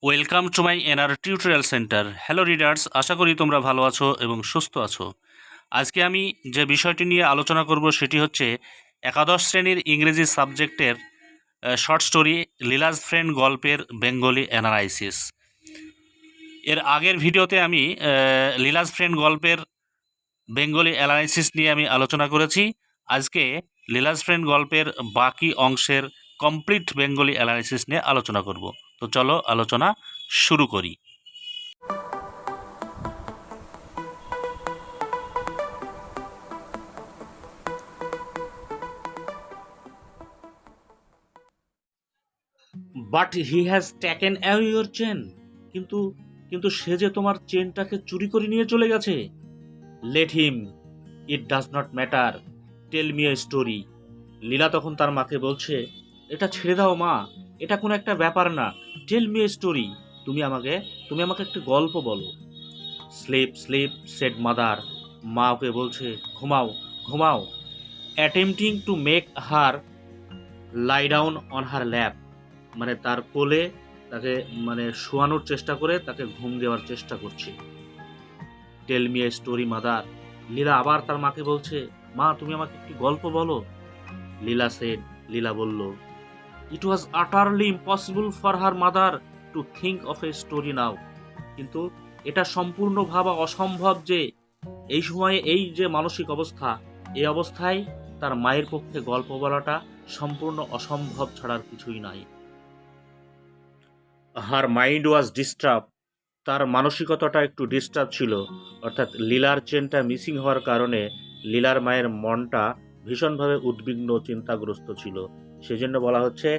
Welcome to my NR tutorial centre. Hello readers, আশা করি তোমরা ভালো আছো এবং সুস্থ আছো। আজকে আমি যে বিষয়টি নিয়ে আলোচনা করব সেটি হচ্ছে একাদশ শ্রেণীর ইংরেজি সাবজেক্টের শর্ট স্টোরি লীলাজ ফ্রেন্ড গল্পের বেঙ্গলি অ্যানালাইসিস। এর আগের ভিডিওতে আমি লীলাজ ফ্রেন্ড গল্পের বেঙ্গলি অ্যানালাইসিস নিয়ে আমি আলোচনা করেছি। আজকে লীলাজ ফ্রেন্ড গল্পের বাকি অংশের কমপ্লিট বেঙ্গলি অ্যানালাইসিস নিয়ে আলোচনা করব। তো চলো আলোচনা শুরু করি। But he has taken away your chain. কিন্তু কিন্তু সে যে তোমার চেনটাকে চুরি করে নিয়ে চলে গেছে। Let him, it does not matter, tell me a story. Leela তখন তার মাকে বলছে, এটা ছেড়ে দাও মা, এটা কোনো একটা ব্যাপার না। টেল মি এ স্টোরি, তুমি আমাকে একটা গল্প বলো। Sleep sleep said mother. মা ওকে বলছে, ঘুমাও ঘুমাও। Attempting to make her lie down on her lap, মানে তার কোলে তাকে শোয়ানোর চেষ্টা করে তাকে ঘুম দেওয়ার চেষ্টা করছে। Tell me a story mother. Leela আবার তার মাকে বলছে, মা তুমি আমাকে একটি গল্প বলো। লীলা বলল, it was utterly impossible for her mother to think of a story now. কিন্তু এটা সম্পূর্ণ ভাবা অসম্ভব যে এই সময়ে এই যে মানসিক অবস্থা, এই অবস্থায় তার মায়ের পক্ষে গল্প বলাটা সম্পূর্ণ অসম্ভব ছাড়ার কিছুই নাই। হার মাইন্ড ওয়াজ ডিস্টার্ব, তার মানসিকতাটা একটু ডিস্টার্ব ছিল। অর্থাৎ লীলার চেনটা মিসিং হওয়ার কারণে লীলার মায়ের মনটা ভীষণভাবে উদ্বিগ্ন চিন্তাগ্রস্ত ছিল। সেজন্য বলা হচ্ছে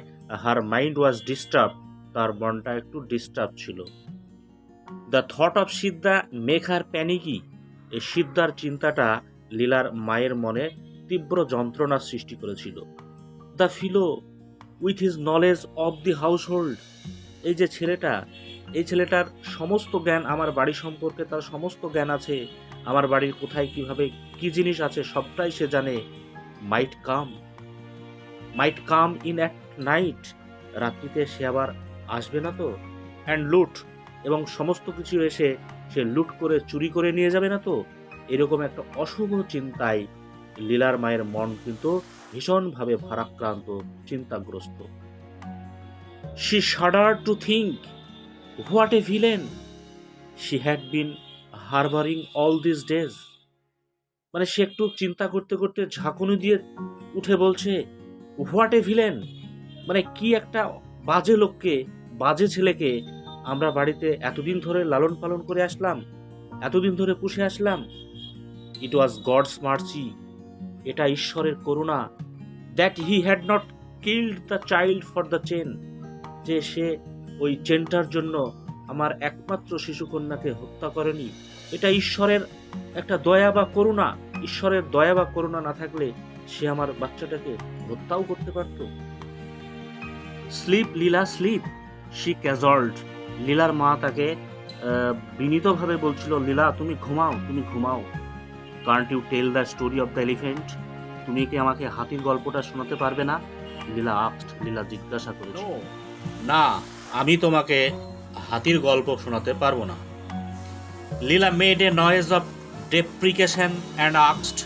হার মাইন্ড ওয়াজ ডিস্টার্ব, তার মনটা একটু ডিস্টার্ব ছিল। The thought of Siddha make her panicky, এই সিদ্ধার চিন্তাটা লীলার মায়ের মনে তীব্র যন্ত্রণার সৃষ্টি করেছিল। The fellow with his knowledge of the house hold, এই যে এই ছেলেটার সমস্ত জ্ঞান, আমার বাড়ি সম্পর্কে তার সমস্ত জ্ঞান আছে, আমার বাড়ির কোথায় কিভাবে কি জিনিস আছে সবটাই সে জানে। মাইট কাম ইন অ্যাট নাইট, রাত্রিতে সে আবার আসবে না তো। অ্যান্ড লুট, এবং সমস্ত কিছু এসে সে লুট করে চুরি করে নিয়ে যাবে না তো। এরকম একটা অশুভ চিন্তায় লীলার মায়ের মন কিন্তু ভীষণভাবে ভারাক্রান্ত, চিন্তাগ্রস্ত। She shuddered to think what a villain she had been harboring all these days. মানে সে একটু চিন্তা করতে করতে ঝাঁকুনি দিয়ে উঠে বলছে, হোয়াট এ ভিলেন, মানে কি একটা বাজে লোককে, বাজে ছেলেকে আমরা বাড়িতে এতদিন ধরে লালন পালন করে আসলাম, এতদিন ধরে পুষে আসলাম। ইট ওয়াজ গডস মার্সি, এটা ঈশ্বরের করুণা। That he had not killed the child for the chain, যে সে ওই চেনটার জন্য আমার একমাত্র শিশুকন্যাকে হত্যা করেনি। এটা ঈশ্বরের একটা দয়া বা করুণা। ঈশ্বরের দয়া বা করুণা না থাকলে সে আমার বাচ্চাটাকে হত্যাও করতে পারত। স্লিপ লীলা স্লিপ, শি ক্যাজল্ড, লীলার মা তাকে বিনীতভাবে বলছিল, লীলা তুমি ঘুমাও, তুমি ঘুমাও। Can't you tell the story of the elephant, তুমি কি আমাকে হাতির গল্পটা শোনাতে পারবে না? লীলা জিজ্ঞাসা করেছিল। না, আমি তোমাকে হাতির গল্প শোনাতে পারবো না। Leela made a noise of deprecation and asked,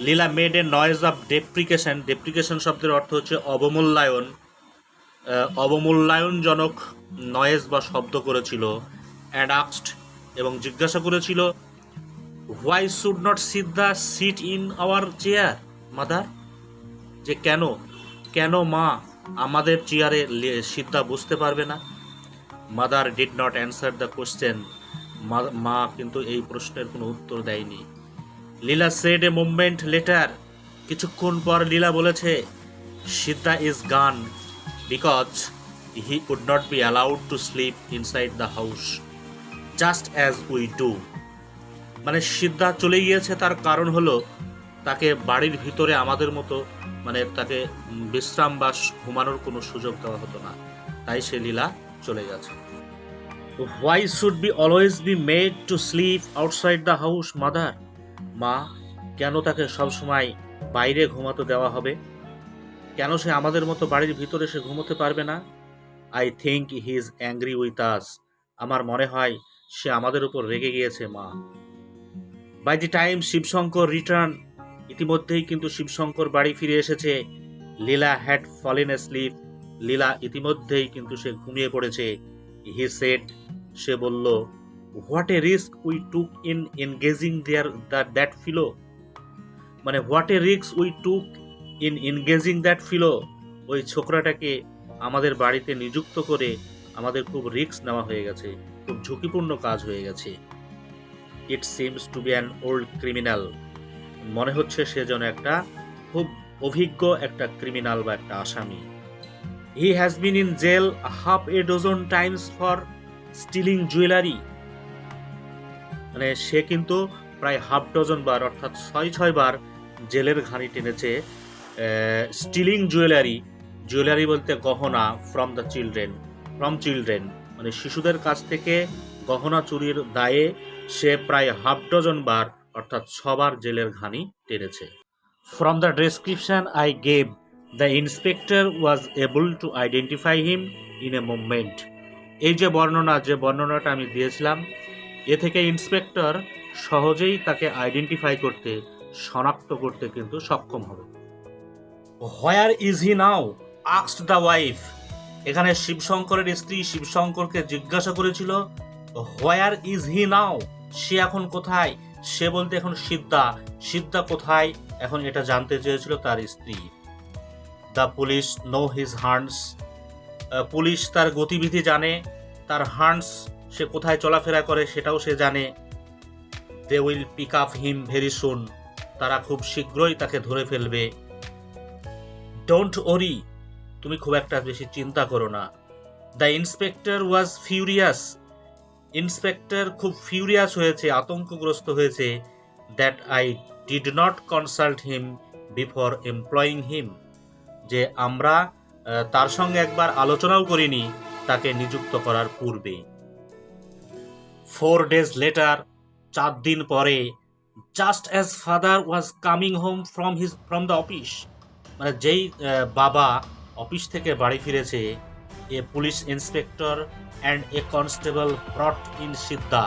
Leela made a noise of deprecation, deprecation শব্দের অর্থ হচ্ছে অবমূল্যায়ন, অবমূল্যায়নজনক নয়েজ বা শব্দ করেছিল। অ্যান্ড আস্কড, এবং জিজ্ঞাসা করেছিল, why should not Siddha sit in our chair mother, যে কেন মা আমাদের চেয়ারে সিদ্ধা বসতে পারবে না। Mother did not answer the question, মা কিন্তু এই প্রশ্নের কোনো উত্তর দেয়নি। Leela said a movement later, কিছুক্ষণ পর লীলা বলেছে, Siddha is gone because he would not be allowed to sleep inside the house just as we do, মানে সিদ্ধা চলে গিয়েছে তার কারণ হলো তাকে বাড়ির ভিতরে আমাদের মতো তাকে বিশ্রাম বা ঘুমানোর কোনো সুযোগ দেওয়া হতো না, তাই সে লীলা চলে গেছে। Why should be always be made to sleep outside the house mother, মা কেন তাকে সবসময় বাইরে ঘুমাতে দেওয়া হবে? কেন সে আমাদের মতো বাড়ির ভিতরে সে ঘুমোতে পারবে না? I think he is angry with us. আমার মনে হয় সে আমাদের উপর রেগে গিয়েছে মা। By the time Shivashankar return, ইতিমধ্যেই কিন্তু শিবশঙ্কর বাড়ি ফিরে এসেছে। Leela had fallen sleep, Leela ইতিমধ্যেই কিন্তু সে ঘুমিয়ে পড়েছে। হি সেড, সে বলল, what a risk we took in engaging that fellow. মানে what a risk we took in engaging that fellow. ওই ছোকরাটাকে আমাদের বাড়িতে নিযুক্ত করে আমাদের খুব রিস্ক নেওয়া হয়ে গেছে, খুব ঝুঁকিপূর্ণ কাজ হয়ে গেছে। It seems to be an old criminal. মনে হচ্ছে সে যেন একটা খুব অভিজ্ঞ একটা ক্রিমিনাল বা একটা আসামি। He has been in jail half a dozen times for stealing jewellery. মানে সে কিন্তু প্রায় হাফ ডজন বার, অর্থাৎ ৬ বার জেলের ঘানি টেনেছে স্টিলিং জুয়েলারি। জুয়েলারি বলতে গহনা, ফ্রম চিলড্রেন, মানে শিশুদের কাছ থেকে গহনা চুরির দায়ে সে প্রায় হাফ ডজন বার, অর্থাৎ ৬ বার জেলের ঘানি টেনেছে। From the description I gave, the inspector was able to identify him in a movement. এই যে বর্ণনাটা আমি দিয়েছিলাম, এ থেকে ইন্সপেক্টর সহজেই তাকে আইডেন্টিফাই করতে, শনাক্ত করতে কিন্তু সক্ষম হবে। Where is he now, asked the wife. এখানে শিবশঙ্করের স্ত্রী শিবশঙ্করকে জিজ্ঞাসা করেছিল, হোয়ার ইজ হি নাও, সে এখন কোথায়। সে বলতে এখন সিদ্ধা কোথায়, এখন এটা জানতে চেয়েছিল তার স্ত্রী। The police know his হান্টস, police তার গতিবিধি জানে, তার হান্টস, সে কোথায় চলাফেরা করে সেটাও সে জানে। They will pick up him very soon, তারা খুব শীঘ্রই তাকে ধরে ফেলবে। ডোন্ট ওরি, তুমি খুব একটা বেশি চিন্তা করো না। The inspector was furious, inspector খুব ফিউরিয়াস হয়েছে, আতঙ্কগ্রস্ত হয়েছে। That I did not consult him before employing him, যে আমরা তার সঙ্গে একবার আলোচনাও করিনি তাকে নিযুক্ত করার পূর্বে। 4 days later, 4 দিন পরে, just as father was coming home from the office, মানে যেই বাবা অফিস থেকে বাড়ি ফিরেছে, a police inspector and a constable brought in Siddha,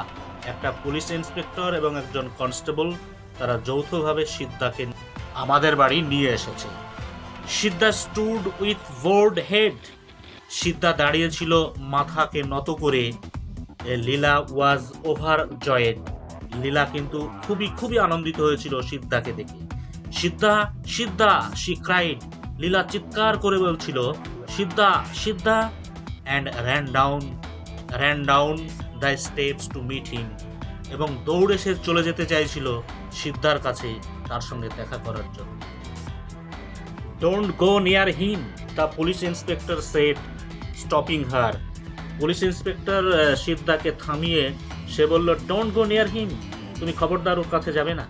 একটা পুলিশ ইন্সপেক্টর এবং একজন কনস্টেবল তারা যৌথভাবে সিদ্ধাকে আমাদের বাড়ি নিয়ে এসেছে। সিদ্ধা স্টুড উইথ বোর্ড হেড, সিদ্ধা দাঁড়িয়েছিল মাথাকে নত করে। লীলা ওয়াজ ওভার জয়েড, লীলা কিন্তু খুবই আনন্দিত হয়েছিল সিদ্ধাকে দেখে। সিদ্ধা শি ক্রাইড, লীলা চিৎকার করে বলছিল, Siddha and ran down the steps to meet him, এবং দৌড়ে সে চলে যেতে চাইছিল সিদ্ধার কাছে তার সঙ্গে দেখা করার জন্য। Don't go near him, the police inspector said, stopping her. Police inspector সিদ্ধাকে থামিয়ে সে বলল, ডোন্ট গো নিয়ার হিম, তুমি খবরদার ওর কাছে যাবে না।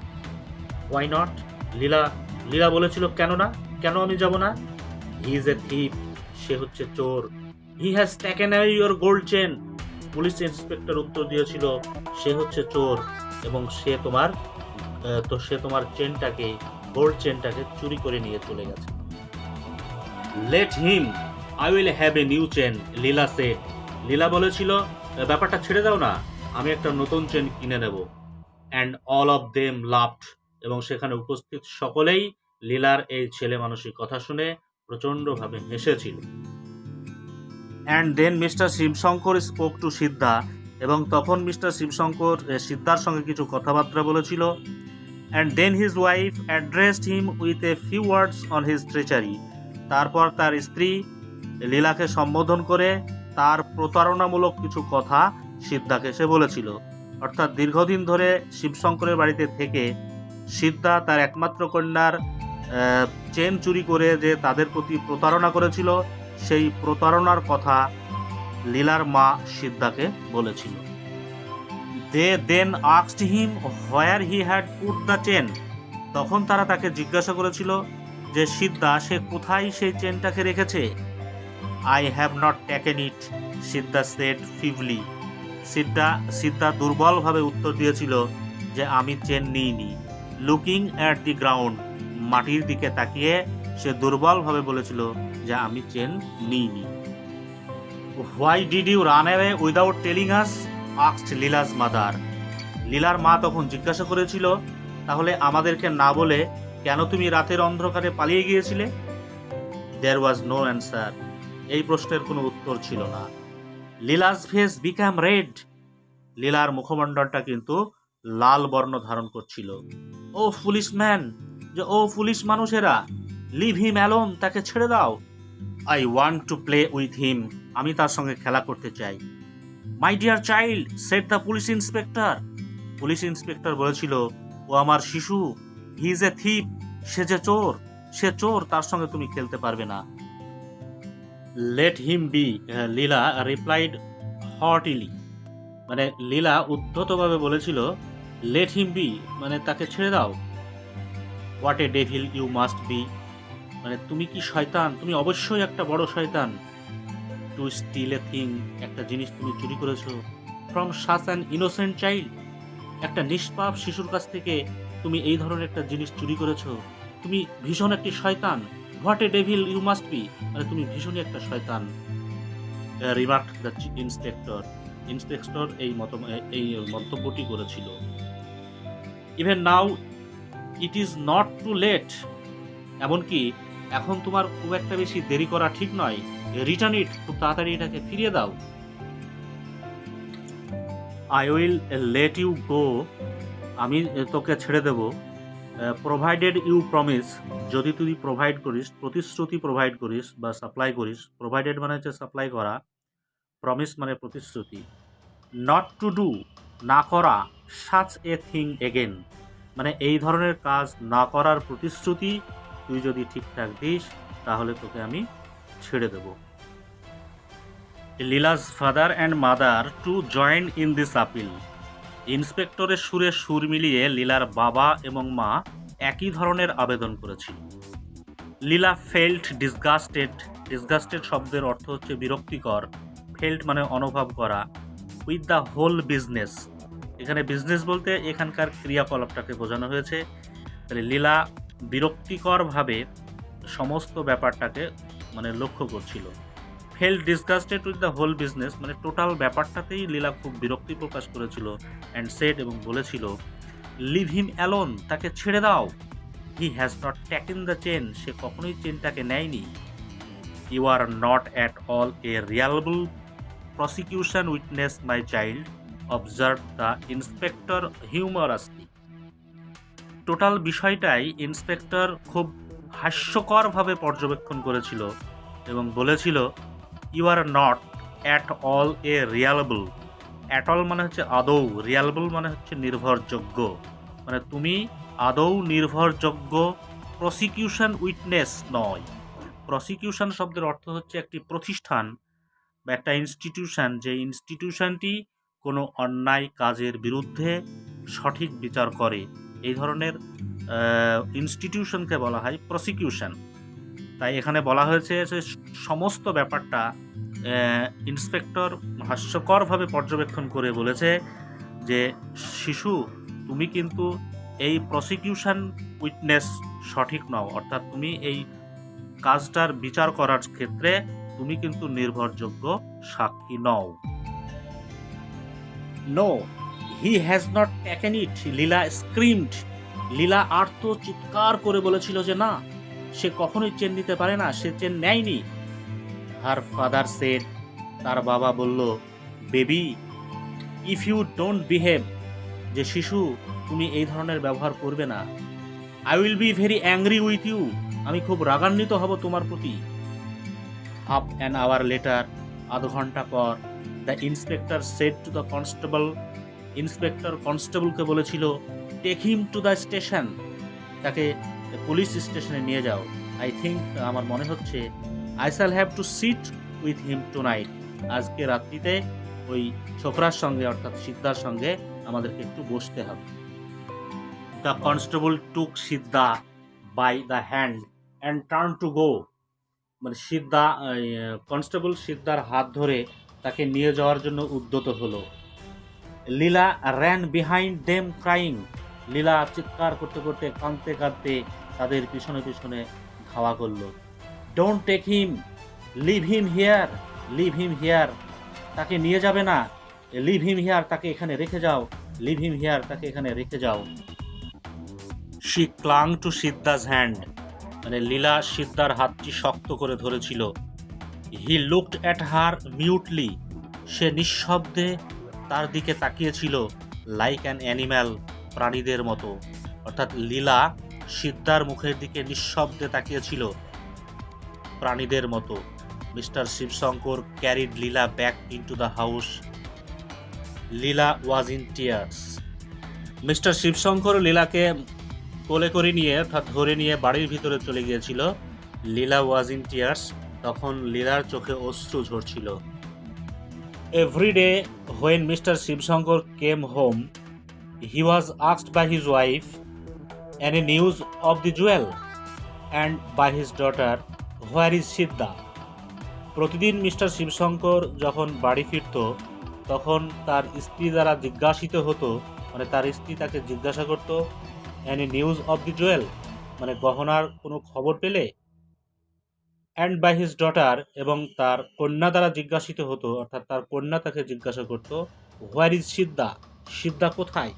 ওয়াই নট, লীলা বলেছিল, কেন আমি যাব না। হি ইজ এ থিপ, সে হচ্ছে চোর। He has taken away your gold chain, police inspector উত্তর দিয়েছিল, সে হচ্ছে চোর এবং সে তোমার চেনটাকে, গোল্ড চেনটাকে চুরি করে নিয়ে চলে গেছে। Let him, I will have a new chain, Leela said. Leela বলেছিল, ব্যাপারটা ছেড়ে দাও না, আমি একটা নতুন চেন কিনে নেব। And all of them laughed, এবং সেখানে উপস্থিত সকলেই লীলার এই ছেলে মানুষের কথা শুনে প্রচণ্ডভাবে হেসেছিল। And then mister Shivashankar spoke to Siddha, এবং তখন মিস্টার শিবশঙ্কর সিদ্ধার সঙ্গে কিছু কথাবার্তা বলেছিল। And then his wife addressed him with a few words on his treachery, তারপর তার স্ত্রী লীলাকে সম্বোধন করে তার প্রতারণামূলক কিছু কথা সিদ্ধাকে সে বলেছিল। অর্থাৎ দীর্ঘদিন ধরে শিবশঙ্করের বাড়িতে থেকে সিদ্ধা তার একমাত্র কন্যার চেন চুরি করে যে তাদের প্রতি প্রতারণা করেছিল, সেই প্রতারণার কথা লীলার মা সিদ্ধাকে বলেছিল। They then asked him where he had put the chain, তখন তারা তাকে জিজ্ঞাসা করেছিল যে সিদ্ধা সে কোথায় সেই চেনটাকে রেখেছে। I have not taken it, Siddha said feebly, Siddha দুর্বলভাবে উত্তর দিয়েছিল যে আমি চেন নিইনি। লুকিং অ্যাট দি গ্রাউন্ড, মাটির দিকে তাকিয়ে সে দুর্বলভাবে বলেছিল যে আমি চেন নিইনি। Why did you run away without telling us, asked Leela's mother. লীলার মা তখন জিজ্ঞাসা করেছিল, তাহলে আমাদেরকে না বলে কেন তুমি রাতের অন্ধকারে পালিয়ে গিয়েছিলে? দেয়ার ওয়াজ নো অ্যান্সার। এই প্রশ্নের কোনো উত্তর ছিল না। Leela's face become red. লীলার মুখমণ্ডলটা কিন্তু লাল বর্ণ ধারণ করছিল। ও ফুলিশ ম্যান, যে ও ফুলিশ মানুষেরা, লিভ হিম অ্যালোন, তাকে ছেড়ে দাও। I want to play with him, আমি তার সঙ্গে খেলা করতে চাই। My dear child, said the police inspector. Police inspector বলেছিল, ও আমার শিশু, হি ইজ এ থিপ, সে যে চোর, সে চোর, তার সঙ্গে তুমি খেলতে পারবে না। লেট হিম বি, লীলা রিপ্লাইড হটিলি। মানে লীলা উদ্ধতভাবে বলেছিল, লেট হিম বি, মানে তাকে ছেড়ে দাও। What a devil you must be, মানে তুমি কি শয়তান, তুমি অবশ্যই একটা বড় শয়তান। টু স্টিল এ থিং, একটা জিনিস তুমি চুরি করেছো। From such an innocent child, একটা নিষ্পাপ শিশুর কাছ থেকে তুমি এই ধরনের একটা জিনিস চুরি করেছো। তুমি ভীষণ একটি শয়তান। What a devil you must be, মানে তুমি ভীষণই একটা শয়তান। Remark the inspector. ইন্সপেক্টর এই মন্তব্যটি করেছিল। Even now it is not too late, এমনকি এখন তোমার খুব একটা বেশি দেরি করা ঠিক নয়। রিটার্ন ইট, খুব তাড়াতাড়ি এটাকে ফিরিয়ে দাও। I will let you go, আমি তোকে ছেড়ে দেব। প্রোভাইডেড ইউ প্রমিস, যদি তুই প্রোভাইড করিস, প্রতিশ্রুতি প্রোভাইড করিস বা সাপ্লাই করিস। প্রোভাইডেড মানে হচ্ছে সাপ্লাই করা, প্রমিস মানে প্রতিশ্রুতি। নট টু ডু, না করা, সাচ এ থিং এগেন, মানে এই ধরনের কাজ না করার প্রতিশ্রুতি তুই যদি ঠিকঠাক দিস, তাহলে তোকে আমি ছেড়ে দেব। Leela's father and mother to join in this appeal. ইন্সপেক্টরের সুরে সুর মিলিয়ে লীলার বাবা এবং মা একই ধরনের আবেদন করেছিল। লীলা ফেল্ট ডিসগাস্টেড। ডিসগাস্টেড শব্দের অর্থ হচ্ছে বিরক্তিকর। ফেল্ট মানে অনুভব করা। উইথ দ্য হোল বিজনেস, এখানে বিজনেস বলতে এখানকার ক্রিয়াকলাপটাকে বোঝানো হয়েছে। তাহলে লীলা বিরক্তিকরভাবে সমস্ত ব্যাপারটাকে মানে লক্ষ্য করছিল। Felt disgusted with the whole business, মানে টোটাল ব্যাপারটাতেই লীলা খুব বিরক্তি প্রকাশ করেছিল। অ্যান্ড সেড, এবং বলেছিল, লিভ হিম অ্যালোন, তাকে ছেড়ে দাও। He has not taken the chain, সে কখনোই চেনটাকে নেয়নি। You are not at all a reliable prosecution witness my child, observe the inspector humorously. Total বিষয়টাই ইন্সপেক্টর খুব হাস্যকরভাবে পর্যবেক্ষণ করেছিল এবং বলেছিল, you are not at all a reliable. At all মানে হচ্ছে আদৌ, রিয়ালেবল মানে হচ্ছে নির্ভরযোগ্য, মানে তুমি আদৌ নির্ভরযোগ্য প্রসিকিউশন উইটনেস নয়। প্রসিকিউশন শব্দের অর্থ হচ্ছে একটি প্রতিষ্ঠান বা একটা ইনস্টিটিউশন, যে ইনস্টিটিউশনটি কোনো অন্যায় কাজের বিরুদ্ধে সঠিক বিচার করে। এই ধরনের ইনস্টিটিউশনকে বলা হয় প্রসিকিউশন। তাই এখানে বলা হয়েছে যে সমস্ত ব্যাপারটা ইন্সপেক্টর হাস্যকরভাবে পর্যবেক্ষণ করে বলেছে যে, শিশু, তুমি কিন্তু এই প্রসিকিউশন উইটনেস সঠিক নও, অর্থাৎ তুমি এই কাজটার বিচার করার ক্ষেত্রে তুমি কিন্তু নির্ভরযোগ্য সাক্ষী নও। No, he has not taken it, Leela screamed. Leela আর্ত চিৎকার করে বলেছিল যে না, সে কখনোই চেন নিতে পারে না, সে চেন নেয়নি। হার ফাদার সেড, তার বাবা বলল, baby, if you don't behave, যে শিশু, তুমি এই ধরনের ব্যবহার করবে না। I will be very angry with you, আমি খুব রাগান্বিত হব তোমার প্রতি। হাফ অ্যান আওয়ার লেটার, আধ ঘন্টা পর, the inspector said to the constable, inspector কনস্টেবলকে বলেছিল, take him to the station, তাকে পুলিশ স্টেশনে নিয়ে যাও। আই থিঙ্ক, আমার মনে হচ্ছে, I shall have to sit with him tonight, আজকে রাত্রিতে ওই ছোকরার সঙ্গে অর্থাৎ সিদ্ধার সঙ্গে আমাদেরকে একটু বসতে হবে। The constable took Siddha by the hand and turn to go, মানে সিদ্ধা, কনস্টেবল সিদ্ধার হাত ধরে তাকে নিয়ে যাওয়ার জন্য উদ্যত হলো। লীলা র্যান বিহাইন্ড দেম ক্রাইং, লীলা চিৎকার করতে করতে কাঁদতে কাঁদতে তাদের পিছনে পিছনে ধাওয়া করলো। Don't take him, leave him here, leave him here, তাকে নিয়ে যাবে না, লিভ হিম হিয়ার, তাকে এখানে রেখে যাও, লিভ হিম হিয়ার, তাকে এখানে রেখে যাও। শি ক্লাং টু সিদ্ধাস হ্যান্ড, মানে লীলা সিদ্ধার হাতটি শক্ত করে ধরেছিল। হি লুকড অ্যাট হার মিউটলি, সে নিঃশব্দে তার দিকে তাকিয়েছিল। লাইক অ্যান অ্যানিম্যাল, প্রাণীদের মতো। অর্থাৎ লীলা সিদ্ধার মুখের দিকে নিঃশব্দে তাকিয়েছিল প্রাণীদের মতো। Mister Shivashankar carried Leela back into the house. Leela was in tears. Mister Shivashankar লীলাকে কোলে করে নিয়ে অর্থাৎ ধরে নিয়ে বাড়ির ভিতরে চলে গিয়েছিল। লীলা ওয়াজ ইন টিয়ার্স, তখন লীলার চোখে অশ্রু ঝরছিল। Every day when mister Shivashankar came home, he was asked by his wife any news of the jewel, and by his daughter where is Siddha. প্রতিদিন মিস্টার শিবশঙ্কর যখন বাড়ি ফিরত তখন তার স্ত্রী দ্বারা জিজ্ঞাসিত হতো, মানে তার স্ত্রী তাকে জিজ্ঞাসা করত, any news of the jewel, মানে গহনার কোনো খবর পেলে, অ্যান্ড বাই হিজ ডটার, এবং তার কন্যা দ্বারা জিজ্ঞাসিত হতো, অর্থাৎ তার কন্যা তাকে জিজ্ঞাসা করত, হোয়ার ইজ সিদ্ধা, সিদ্ধা কোথায়।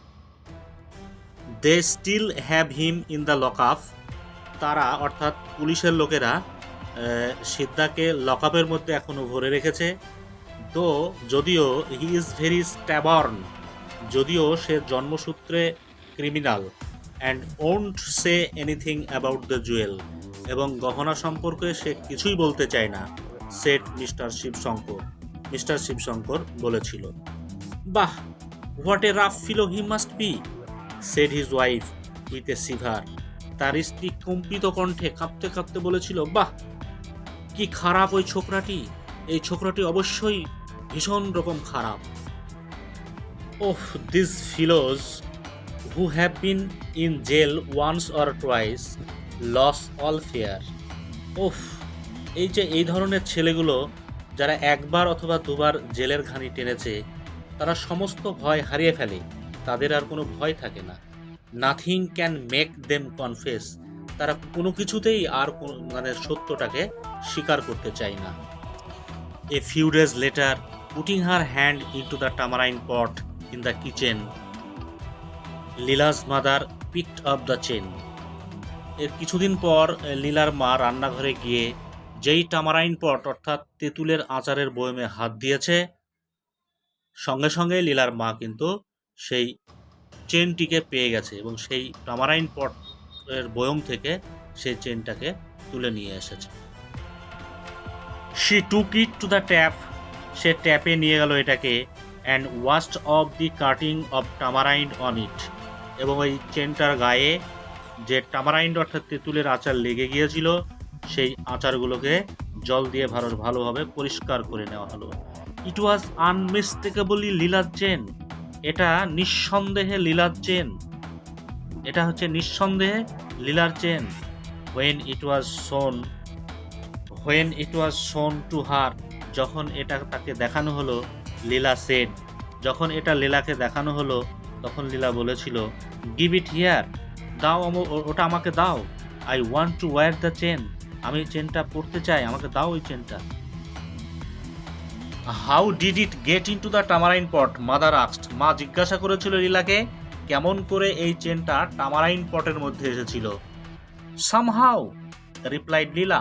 They still have him in the lock up, তারা অর্থাৎ পুলিশের লোকেরা সিদ্ধাকে লকআপের মধ্যে এখনো ভরে রেখেছে। তো যদিও হি ইজ ভেরি স্ট্যাবার্ন, যদিও সে জন্মসূত্রে criminal, and won't say anything about the jewel, এবং গহনা সম্পর্কে সে কিছুই বলতে চায় না, said mister Shivashankar. Mister Shivashankar বলেছিল। বাহ, what a rough fellow he must be, said his wife with a shiver. তার স্ত্রী কম্পিত কণ্ঠে কাঁপতে কাঁপতে বলেছিল, বাহ, কি খারাপ ওই ছোকরাটি, এই ছোকরাটি অবশ্যই ভীষণ রকম খারাপ। Oh, this fellows who have been in jail once or twice lose all fear. ওহ, এই যে এই ধরনের ছেলেগুলো যারা একবার অথবা দুবার জেলের ঘানি টেনেছে, তারা সমস্ত ভয় হারিয়ে ফেলে, তাদের আর কোনো ভয় থাকে না। Nothing can make them confess, তারা কোনো কিছুতেই আর মানে সত্যটাকে স্বীকার করতে চায় না। A few days later, putting her hand into the tamarind pot in the kitchen, Leela's mother picked up the chain. এর কিছুদিন পর লীলার মা রান্নাঘরে গিয়ে যেই টামারাইন পট অর্থাৎ তেঁতুলের আচারের বয়মে হাত দিয়েছে, সঙ্গে সঙ্গে লীলার মা কিন্তু সেই চেনটিকে পেয়ে গেছে এবং সেই টামারাইন পটের বয়ম থেকে সেই চেনটাকে তুলে নিয়ে এসেছে। She took it to the tap, সে ট্যাপে নিয়ে গেল এটাকে, and washed off the coating of tamarind on it, এবং ওই চেনটার গায়ে যে টামারাইন্ড অর্থাৎ তেঁতুলের আচার লেগে গিয়েছিল সেই আচারগুলোকে জল দিয়ে ভালোভাবে পরিষ্কার করে নেওয়া হলো। ইট ওয়াজ আনমিস্টেকেবলি লীলার চেন, এটা নিঃসন্দেহে লীলার চেন, এটা হচ্ছে নিঃসন্দেহে লীলার চেন। হোয়েন ইট ওয়াজ শোন টু হার, যখন এটা তাকে দেখানো হলো, লীলা সেড, যখন এটা লীলাকে দেখানো হলো তখন লীলা বলেছিল, গিভ ইট হিয়ার, দাও, ওটা আমাকে দাও। I want to wear the chain, আমি চেনটা পরতে চাই, আমাকে দাও ওই চেনটা। How did it get into the tamarind pot, mother asked, মা জিজ্ঞাসা করেছিল লীলাকে কেমন করে এই চেনটা টামারাইন পটের মধ্যে এসেছিল। সামহাউ, রিপ্লাইড লীলা,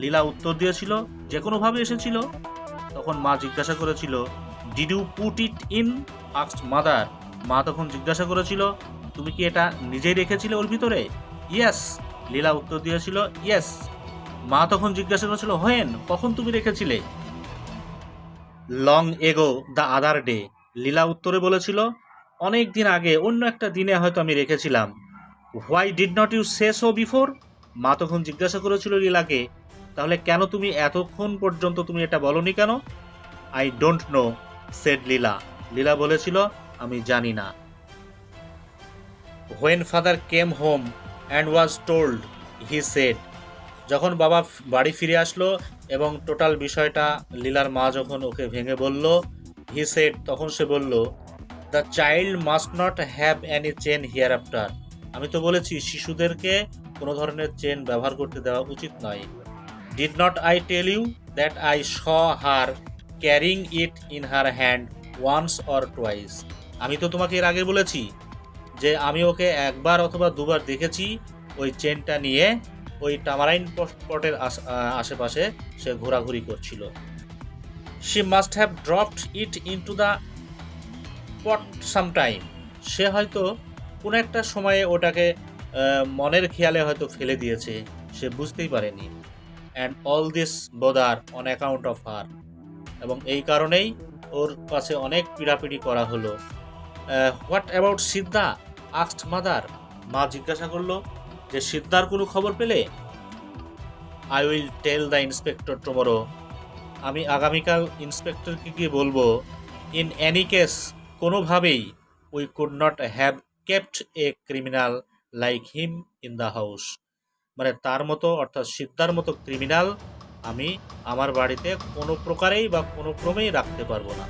লীলা উত্তর দিয়েছিল, যে কোনোভাবে এসেছিল। তখন মা জিজ্ঞাসা করেছিল, did you put it in, asked mother, মা তখন জিজ্ঞাসা করেছিল, তুমি কি এটা নিজেই রেখেছিলে ওর ভিতরে। ইয়েস, লীলা উত্তর দিয়েছিল, ইয়েস। মা তখন জিজ্ঞাসা করেছিল, হোয়েন, কখন তুমি রেখেছিলে। Long ago the other day, Leela উত্তরে বলেছিল, অনেক দিন আগে, অন্য একটা দিনে হয়তো আমি রেখেছিলাম। Why did not you say so before, মা তখন জিজ্ঞাসা করেছিল লীলাকে, তাহলে কেন তুমি এতক্ষণ পর্যন্ত তুমি এটা বলনি কেন। আই ডোন্ট নো, সেড লীলা, লীলা বলেছিল, আমি জানি না। When father came home and was told, he said, যখন বাবা বাড়ি ফিরে আসলো এবং টোটাল বিষয়টা লীলার মা যখন ওকে ভেঙে বলল, হি সেড, তখন সে বলল, the child must not have any chain here after, আমি তো বলেছি শিশুদেরকে কোনো ধরনের চেন ব্যবহার করতে দেওয়া উচিত নয়। Did not I tell you that I saw her carrying it in her hand once or twice? আমি তো তোমাকে এর আগে বলেছি যে আমি ওকে একবার অথবা দুবার দেখেছি ওই চেনটা নিয়ে ওই টামারাইন পটের আশেপাশে সে ঘোরাঘুরি করছিল। She must have dropped it into the pot sometime. সে হয়তো কোনো একটা সময়ে ওটাকে মনের খেয়ালে হয়তো ফেলে দিয়েছে, সে বুঝতেই পারেনি। And all this bother on account of her. এবং এই কারণেই ওর কাছে অনেক পিড়াপিড়ি করা হলো। What about Siddha asked mother? মা জিজ্ঞাসা করলো যে সিদ্ধার কোনো খবর পেলে? I will tell the inspector tomorrow. আমি আগামীকাল ইন্সপেক্টরকে গিয়ে বলবো। ইন এনি কেস, কোনোভাবেই we could not have kept a criminal like him in the house. মানে তার মতো, অর্থাৎ সিদ্ধার মতো ক্রিমিনাল আমি আমার বাড়িতে কোনো প্রকারেই বা কোনো ক্রমেই রাখতে পারবো না।